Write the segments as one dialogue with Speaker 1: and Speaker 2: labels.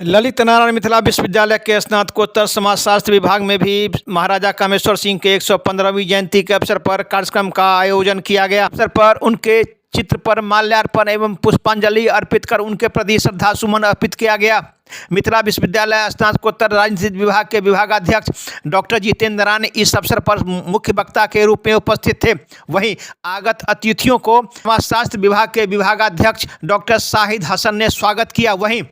Speaker 1: ललित नारायण मिथिला विश्वविद्यालय के स्नातकोत्तर समाजशास्त्र विभाग में भी महाराजा कामेश्वर सिंह के 115वीं जयंती के अवसर पर कार्यक्रम का आयोजन किया गया। अवसर पर उनके चित्र पर माल्यार्पण एवं पुष्पांजलि अर्पित कर उनके प्रति श्रद्धा सुमन अर्पित किया गया। मिथिला विश्वविद्यालय स्नातकोत्तर राजनीति विभाग के विभागाध्यक्ष डॉक्टर जितेंद्र राय इस अवसर पर मुख्य वक्ता के रूप में उपस्थित थे। वहीं आगत अतिथियों को समाजशास्त्र विभाग के विभागाध्यक्ष डॉक्टर शाहिद हसन ने स्वागत किया। वहीं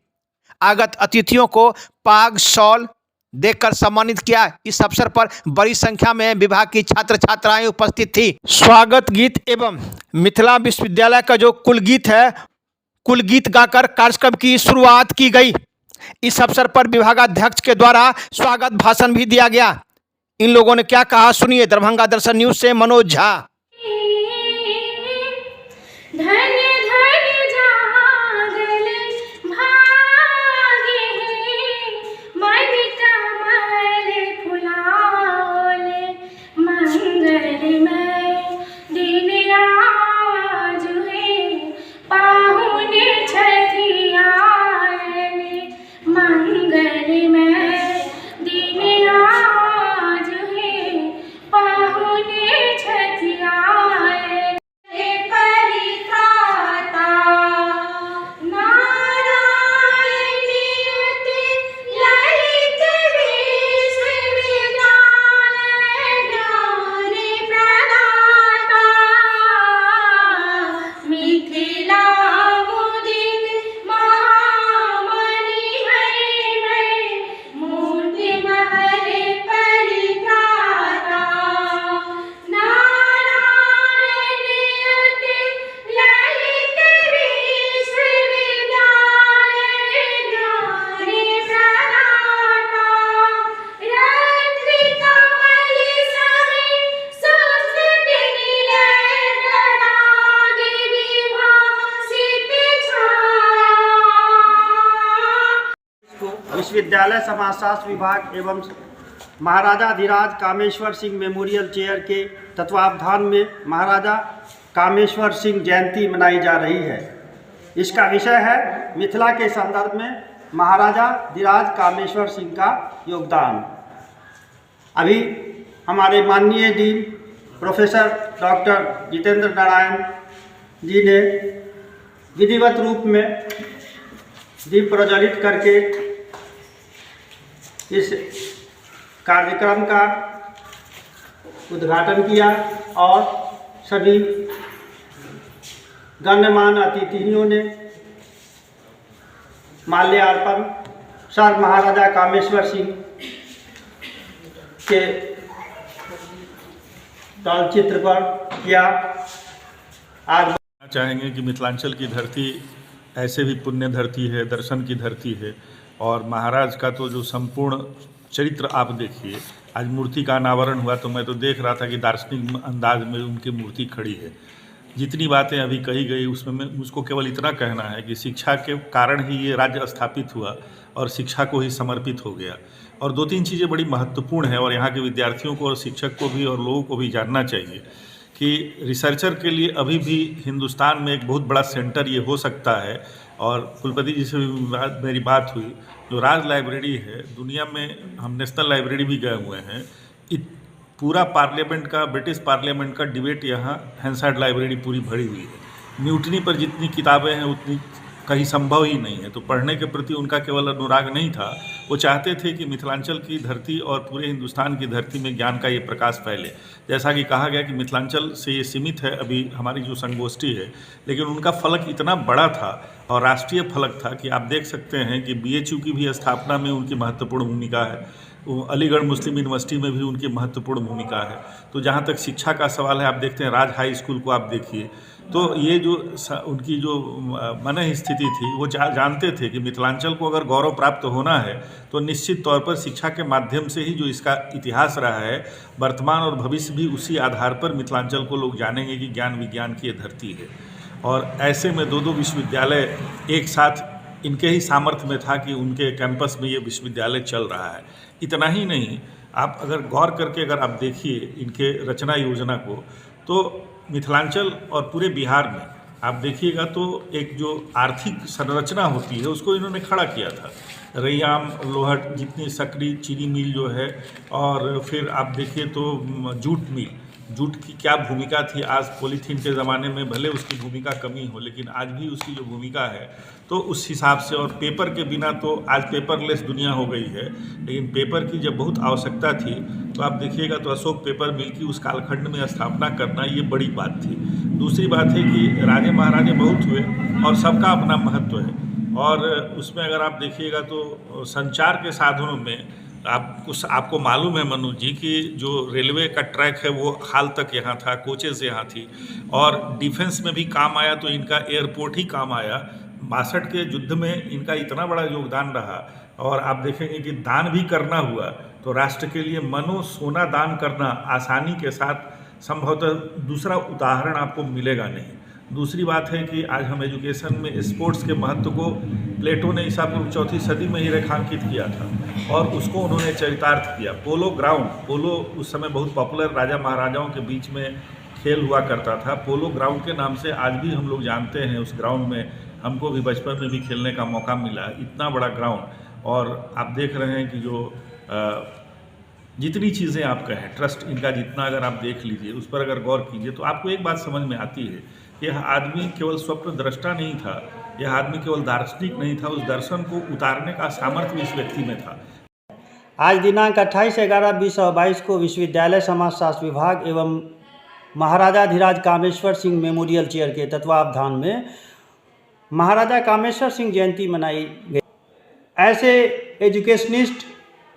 Speaker 1: आगत अतिथियों को पाग शॉल देकर सम्मानित किया। इस अवसर पर बड़ी संख्या में विभाग की छात्र छात्राएं उपस्थित थी। स्वागत गीत एवं मिथिला विश्वविद्यालय का जो कुल गीत है, कुल गीत गाकर कार्यक्रम की शुरुआत की गई। इस अवसर पर विभागाध्यक्ष के द्वारा स्वागत भाषण भी दिया गया। इन लोगों ने क्या कहा, सुनिए। दरभंगा दर्शन न्यूज से मनोज झा।
Speaker 2: विश्वविद्यालय समाजशास्त्र विभाग एवं महाराजा धीराज कामेश्वर सिंह मेमोरियल चेयर के तत्वावधान में महाराजा कामेश्वर सिंह जयंती मनाई जा रही है। इसका विषय है मिथिला के संदर्भ में महाराजा धीराज कामेश्वर सिंह का योगदान। अभी हमारे माननीय dean professor doctor Jitendra Narayan ji ने विधिवत रूप में दीप प्रज्वलित करके इस कार्यक्रम का उद्घाटन किया और सभी गण्यमान्य अतिथियों ने माल्यार्पण सर महाराजा कामेश्वर सिंह के तलचित्र पर किया। आज
Speaker 3: चाहेंगे कि मिथिलांचल की धरती ऐसे भी पुण्य धरती है, दर्शन की धरती है। और महाराज का तो जो संपूर्ण चरित्र आप देखिए, आज मूर्ति का अनावरण हुआ तो मैं तो देख रहा था कि दार्शनिक अंदाज में उनकी मूर्ति खड़ी है। जितनी बातें अभी कही गई उसमें मुझको केवल इतना कहना है कि शिक्षा के कारण ही ये राज्य स्थापित हुआ और शिक्षा को ही समर्पित हो गया। और दो तीन चीज़ें बड़ी महत्वपूर्ण हैं और यहाँ के विद्यार्थियों को और शिक्षक को भी और लोगों को भी जानना चाहिए कि रिसर्चर के लिए अभी भी हिंदुस्तान में एक बहुत बड़ा सेंटर ये हो सकता है। और कुलपति जी से भी मेरी बात हुई, जो राज लाइब्रेरी है दुनिया में, हम नेशनल लाइब्रेरी भी गए हुए हैं, पूरा पार्लियामेंट का, ब्रिटिश पार्लियामेंट का डिबेट यहाँ हैंसार्ड लाइब्रेरी पूरी भरी हुई है। म्यूटनी पर जितनी किताबें हैं उतनी कहीं संभव ही नहीं है। तो पढ़ने के प्रति उनका केवल अनुराग नहीं था, वो चाहते थे कि मिथिलांचल की धरती और पूरे हिंदुस्तान की धरती में ज्ञान का ये प्रकाश फैले। जैसा कि कहा गया कि मिथिलांचल से ये सीमित है अभी हमारी जो संगोष्ठी है, लेकिन उनका फलक इतना बड़ा था और राष्ट्रीय फलक था कि आप देख सकते हैं कि BHU की भी स्थापना में उनकी महत्वपूर्ण भूमिका है। अलीगढ़ मुस्लिम यूनिवर्सिटी में भी उनकी महत्वपूर्ण भूमिका है। तो जहाँ तक शिक्षा का सवाल है, आप देखते हैं राज हाई स्कूल को आप देखिए, तो ये जो उनकी जो मन स्थिति थी, वो जानते थे कि मिथिलांचल को अगर गौरव प्राप्त होना है तो निश्चित तौर पर शिक्षा के माध्यम से ही जो इसका इतिहास रहा है, वर्तमान और भविष्य भी उसी आधार पर मिथिलांचल को लोग जानेंगे कि ज्ञान विज्ञान की ये धरती है। और ऐसे में दो विश्वविद्यालय एक साथ इनके ही सामर्थ्य में था कि उनके कैंपस में ये विश्वविद्यालय चल रहा है। इतना ही नहीं, आप अगर गौर करके अगर आप देखिए इनके रचना योजना को, तो मिथिलांचल और पूरे बिहार में आप देखिएगा तो एक जो आर्थिक संरचना होती है उसको इन्होंने खड़ा किया था। रैयाम लोहट जितनी सकरी चीनी मिल जो है, और फिर आप देखिए तो जूट मिल, जूट की क्या भूमिका थी आज पॉलीथीन के ज़माने में, भले उसकी भूमिका कमी हो लेकिन आज भी उसकी जो भूमिका है तो उस हिसाब से, और पेपर के बिना तो आज पेपरलेस दुनिया हो गई है, लेकिन पेपर की जब बहुत आवश्यकता थी तो आप देखिएगा तो अशोक पेपर मिल की उस कालखंड में स्थापना करना ये बड़ी बात थी। दूसरी बात है कि राजे महाराजे बहुत हुए और सबका अपना महत्व है, और उसमें अगर आप देखिएगा तो संचार के साधनों में आपको मालूम है मनोज जी कि जो रेलवे का ट्रैक है वो हाल तक यहाँ था, कोचेज़ यहाँ थी, और डिफेंस में भी काम आया तो इनका एयरपोर्ट ही काम आया। 62 के युद्ध में इनका इतना बड़ा योगदान रहा, और आप देखेंगे कि दान भी करना हुआ तो राष्ट्र के लिए मनो सोना दान करना आसानी के साथ संभवतः दूसरा उदाहरण आपको मिलेगा नहीं। दूसरी बात है कि आज हम एजुकेशन में स्पोर्ट्स के महत्व को प्लेटो ने ईसा पूर्व 4वीं सदी में ही रेखांकित किया था और उसको उन्होंने चरितार्थ किया। पोलो ग्राउंड, पोलो उस समय बहुत पॉपुलर राजा महाराजाओं के बीच में खेल हुआ करता था। पोलो ग्राउंड के नाम से आज भी हम लोग जानते हैं। उस ग्राउंड में हमको भी बचपन में भी खेलने का मौका मिला, इतना बड़ा ग्राउंड। और आप देख रहे हैं कि जो जितनी चीज़ें आप कहें, ट्रस्ट इनका जितना अगर आप देख लीजिए, उस पर अगर गौर कीजिए तो आपको एक बात समझ में आती है, यह आदमी केवल स्वप्न दृष्टा नहीं था, यह आदमी केवल दार्शनिक नहीं था, उस दर्शन को उतारने का सामर्थ्य भी इस व्यक्ति में था।
Speaker 2: आज दिनांक 28/11/2022 को विश्वविद्यालय समाजशास्त्र विभाग एवं महाराजाधिराज कामेश्वर सिंह मेमोरियल चेयर के तत्वावधान में महाराजा कामेश्वर सिंह जयंती मनाई गई। ऐसे एजुकेशनिस्ट,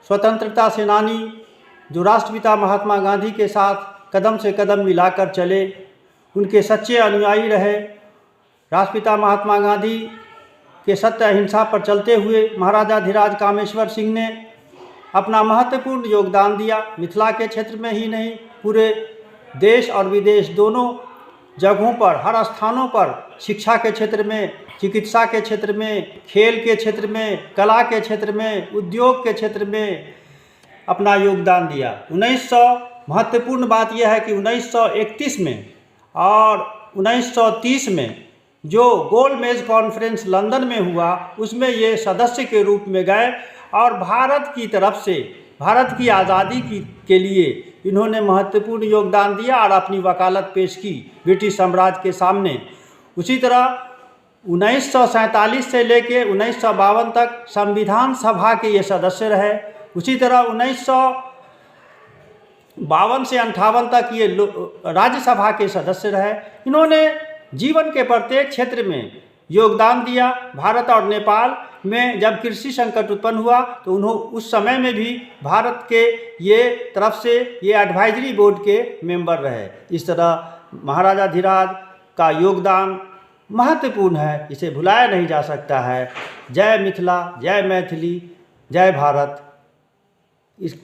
Speaker 2: स्वतंत्रता सेनानी जो राष्ट्रपिता महात्मा गांधी के साथ कदम से कदम मिलाकर चले, उनके सच्चे अनुयायी रहे, राष्ट्रपिता महात्मा गांधी के सत्य अहिंसा पर चलते हुए महाराजाधिराज कामेश्वर सिंह ने अपना महत्वपूर्ण योगदान दिया। मिथिला के क्षेत्र में ही नहीं, पूरे देश और विदेश दोनों जगहों पर, हर स्थानों पर शिक्षा के क्षेत्र में, चिकित्सा के क्षेत्र में, खेल के क्षेत्र में, कला के क्षेत्र में, उद्योग के क्षेत्र में अपना योगदान दिया। 1900 महत्वपूर्ण बात यह है कि 1931 में और 1930 में जो गोलमेज कॉन्फ्रेंस लंदन में हुआ, उसमें ये सदस्य के रूप में गए और भारत की तरफ से, भारत की आज़ादी के लिए इन्होंने महत्वपूर्ण योगदान दिया और अपनी वकालत पेश की ब्रिटिश साम्राज्य के सामने। उसी तरह 1947 से लेकर 1952 तक संविधान सभा के ये सदस्य रहे। उसी तरह 1952 से 58 तक ये राज्यसभा के सदस्य रहे। इन्होंने जीवन के प्रत्येक क्षेत्र में योगदान दिया। भारत और नेपाल में जब कृषि संकट उत्पन्न हुआ तो उस समय में भी भारत के ये तरफ से ये एडवाइजरी बोर्ड के मेंबर रहे। इस तरह महाराजाधिराज का योगदान महत्वपूर्ण है, इसे भुलाया नहीं जा सकता है। जय मिथिला, जय मैथिली, जय भारत। इसके